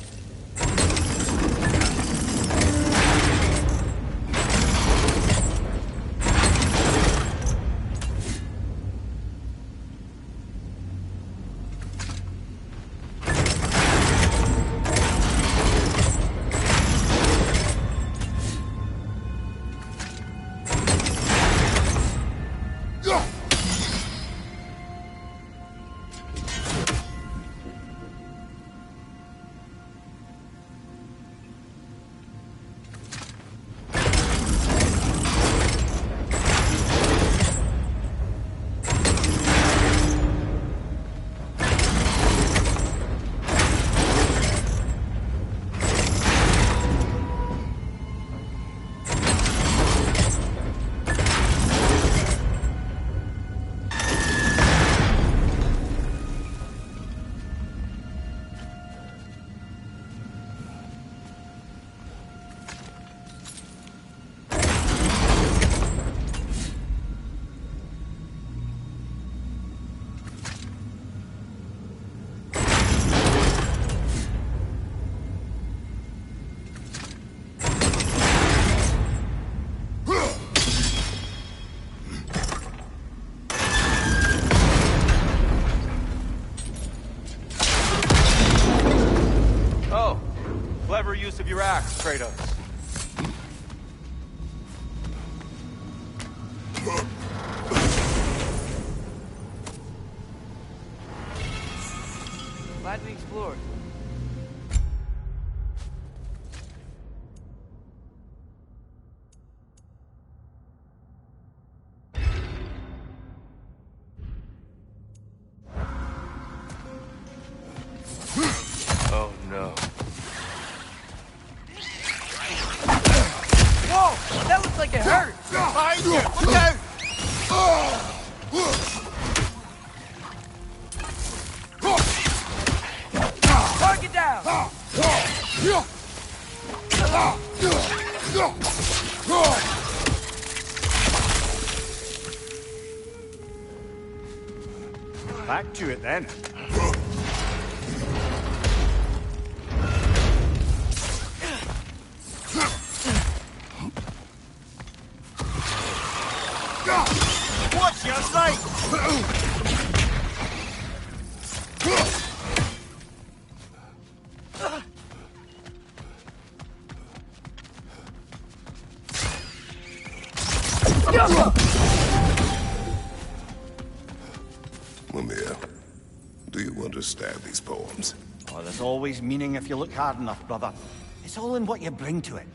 Speaker 12: Use of your axe, Kratos.
Speaker 2: Glad we explored.
Speaker 7: Oh no.
Speaker 2: Whoa! That looks like it hurt!
Speaker 9: Behind you! Look out!
Speaker 2: Target down!
Speaker 8: Back to it then.
Speaker 9: Watch your sight!
Speaker 6: Mimir, do you understand these poems?
Speaker 8: Oh, there's always meaning if you look hard enough, brother. It's all in what you bring to it.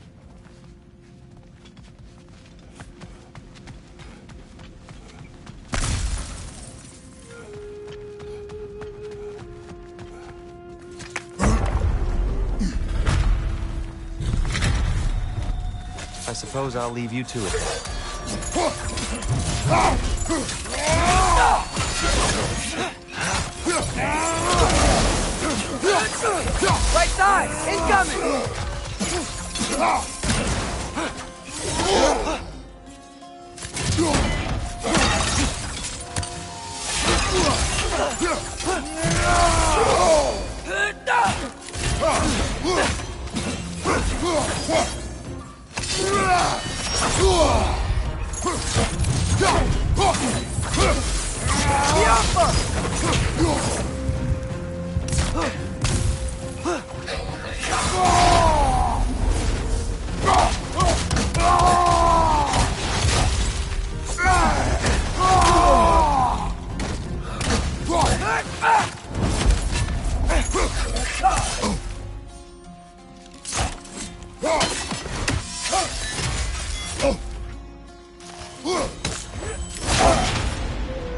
Speaker 7: I suppose I'll leave you to it.
Speaker 2: Right side! Incoming!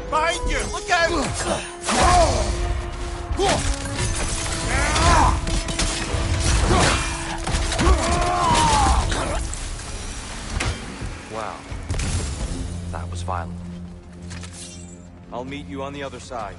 Speaker 9: Behind you! Look out!
Speaker 7: Wow. That was violent.
Speaker 12: I'll meet you on the other side.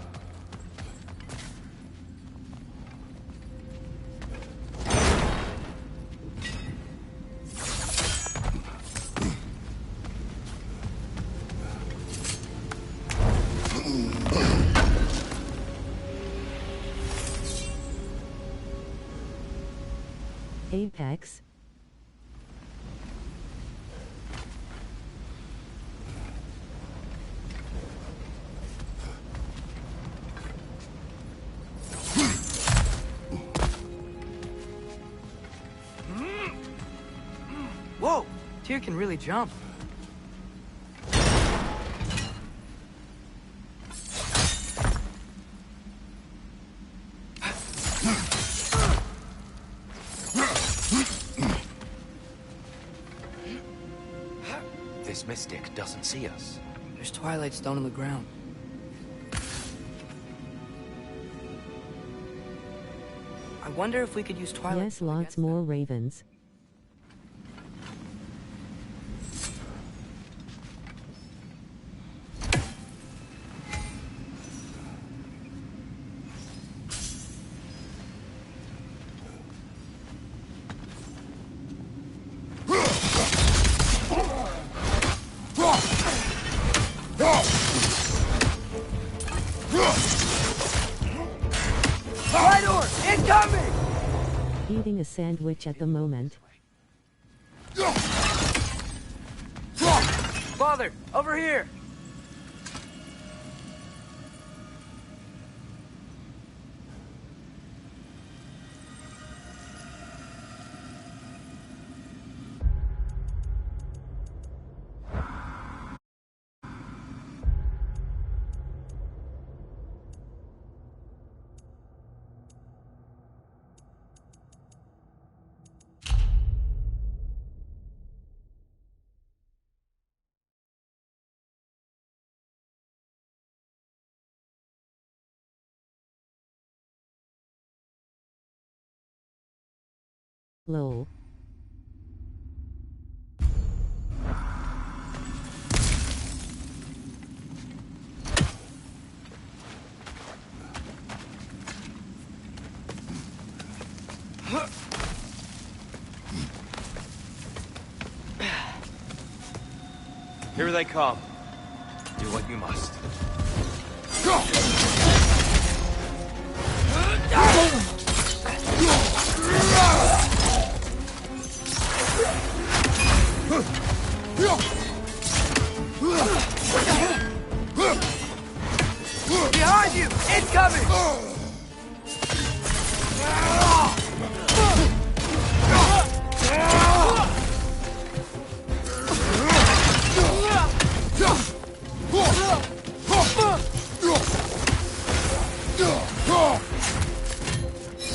Speaker 1: Apex.
Speaker 2: Whoa! Tyr can really jump.
Speaker 7: This mystic doesn't see us.
Speaker 2: There's Twilight Stone on the ground. I wonder if we could use Twilight
Speaker 1: Yes,
Speaker 2: Stone
Speaker 1: lots
Speaker 2: against
Speaker 1: more
Speaker 2: them.
Speaker 1: ravens.
Speaker 2: Rhydor! Incoming!
Speaker 1: Eating a sandwich at the moment.
Speaker 2: Father, over here!
Speaker 1: Lol.
Speaker 7: Here they come. Do what you must.
Speaker 2: Behind you! Incoming!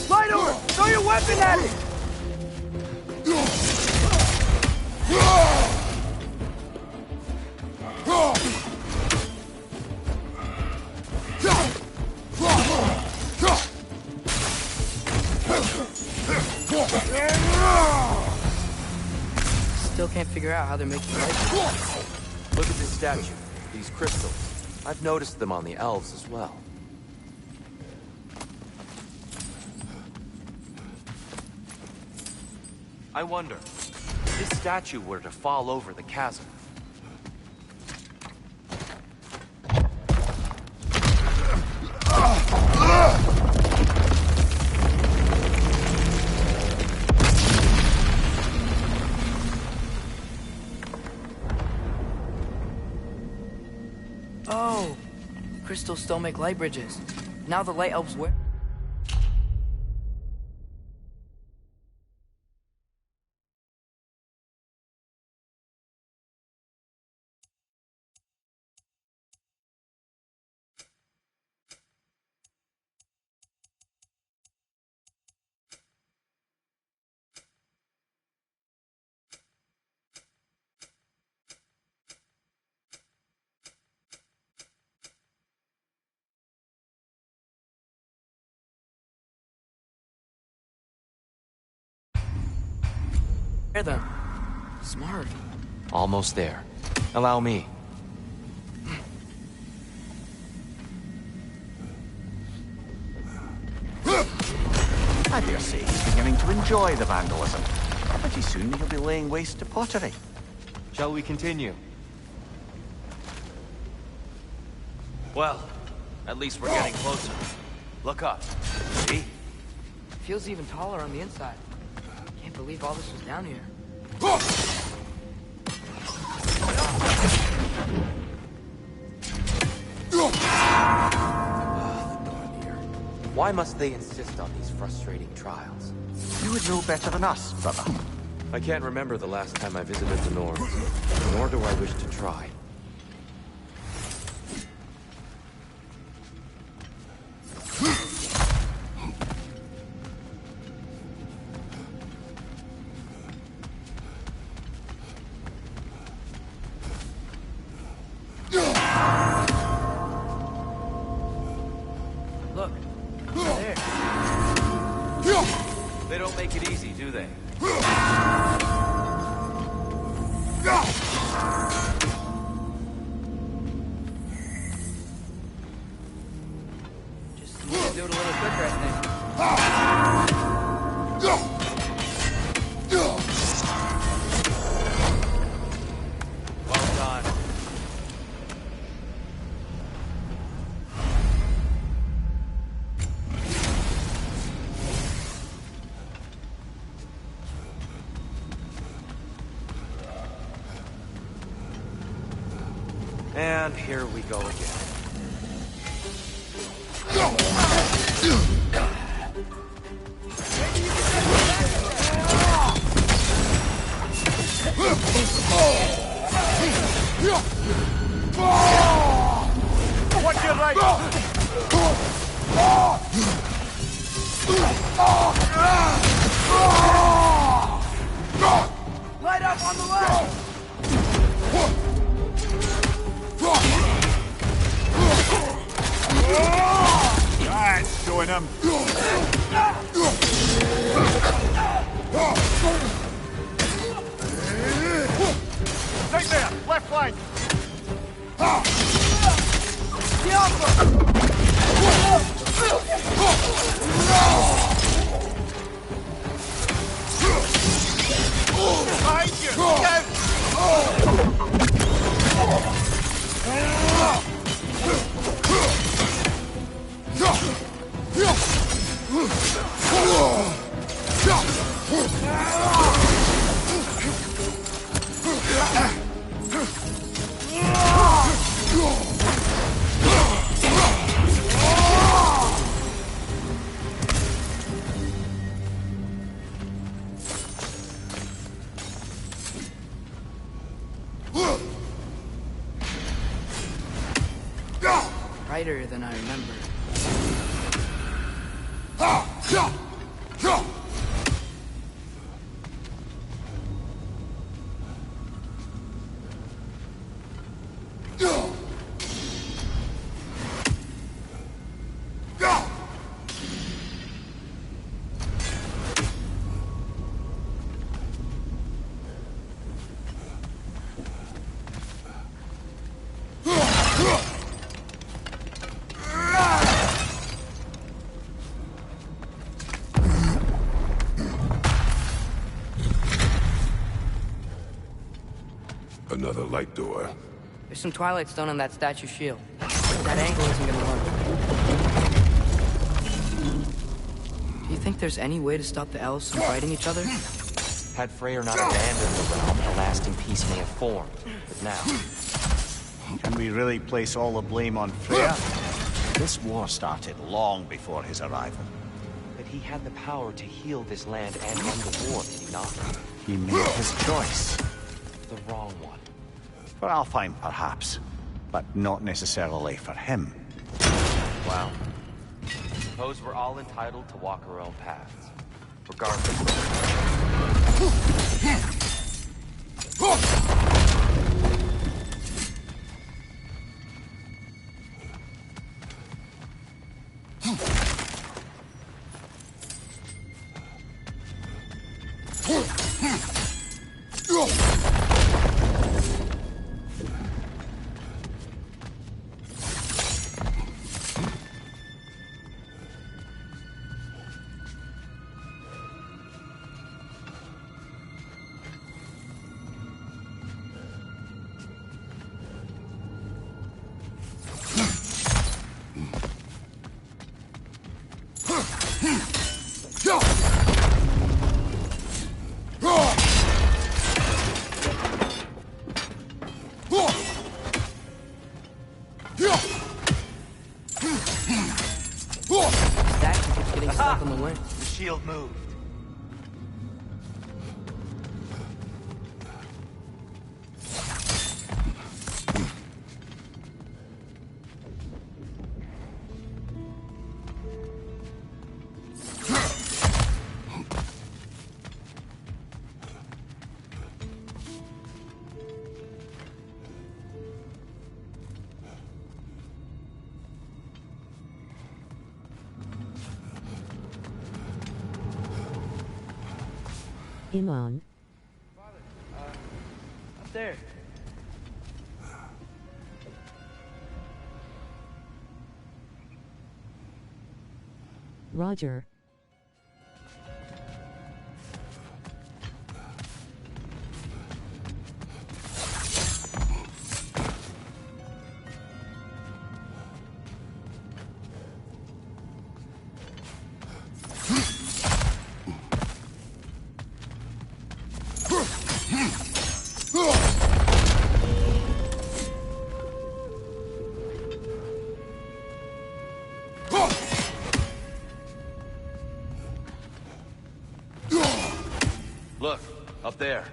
Speaker 2: Rhydor! Throw your weapon at it! Still can't figure out how they're making light.
Speaker 7: Look at this statue. These crystals. I've noticed them on the elves as well. I wonder, if this statue were to fall over the chasm,
Speaker 2: Oh, crystals still make light bridges. Now the light elves wear. Them. Smart.
Speaker 7: almost there. Allow me.
Speaker 8: I dare say he's beginning to enjoy the vandalism. Pretty soon he'll be laying waste to pottery.
Speaker 7: Shall we continue? Well, at least we're getting closer. Look up. See?
Speaker 2: Feels even taller on the inside. Can't believe all this was down here.
Speaker 7: Why must they insist on these frustrating trials?
Speaker 8: You would know better than us, brother.
Speaker 7: I can't remember the last time I visited the North, nor do I wish to try.
Speaker 2: Look, there.
Speaker 7: They don't make it easy, do they?
Speaker 2: Just need to do it a little quicker, I think.
Speaker 7: Well done. And here we go again.
Speaker 8: What's your right?
Speaker 2: Light up on the left!
Speaker 8: That's showing him. Right there, left flank. Behind you.
Speaker 2: Brighter than I remember.
Speaker 6: Another light door.
Speaker 2: There's some Twilight Stone on that statue shield. That angle isn't gonna work. Do you think there's any way to stop the elves from fighting each other?
Speaker 7: Had Freyr not abandoned the realm, a lasting peace may have formed. But now,
Speaker 8: Can we really place all the blame on Freya? This war started long before his arrival.
Speaker 7: but he had the power to heal this land and end the war, did he not?
Speaker 8: He made his choice.
Speaker 7: The wrong one.
Speaker 8: For Alfheim, perhaps, but not necessarily for him.
Speaker 7: Well, suppose we're all entitled to walk our own paths, regardless of...
Speaker 12: Don't move.
Speaker 1: Iman.
Speaker 2: Up there.
Speaker 1: Roger.
Speaker 12: Look, up there.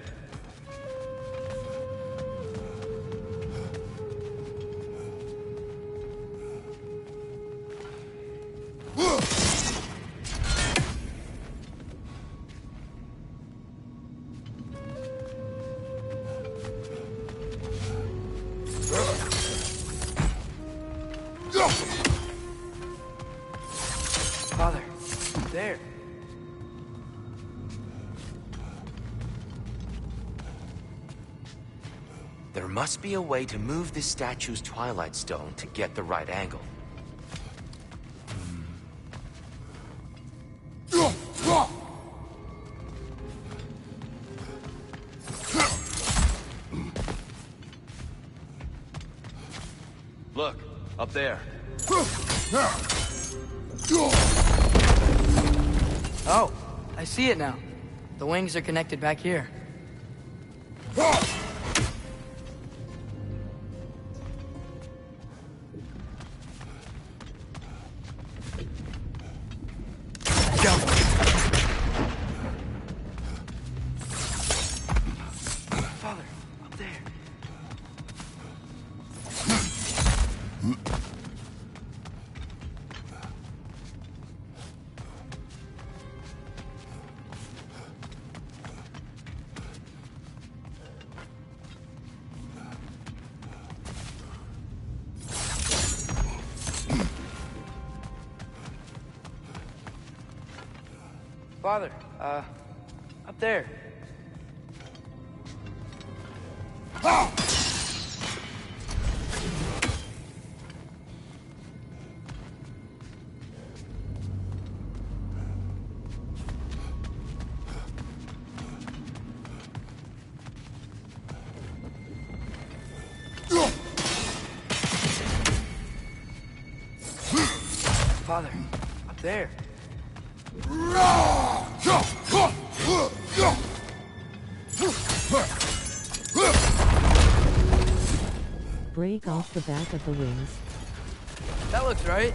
Speaker 2: Father, there.
Speaker 7: There must be a way to move this statue's Twilight Stone to get the right angle.
Speaker 12: Look, up there.
Speaker 2: Oh, I see it now. The wings are connected back here. Father, up there. Father, up there. Father, up there.
Speaker 1: Break off the back of the wings.
Speaker 2: That looks right.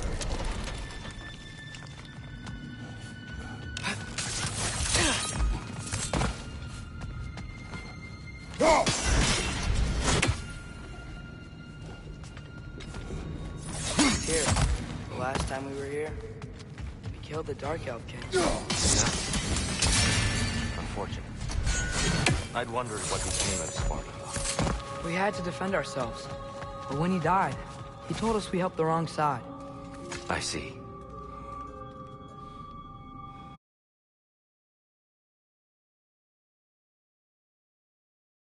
Speaker 2: Here, the last time we were here, we killed the Dark Elf King.
Speaker 7: Unfortunate. I'd wondered what became of Sparta.
Speaker 2: We had to defend ourselves. But when he died, he told us we helped the wrong side.
Speaker 7: I see.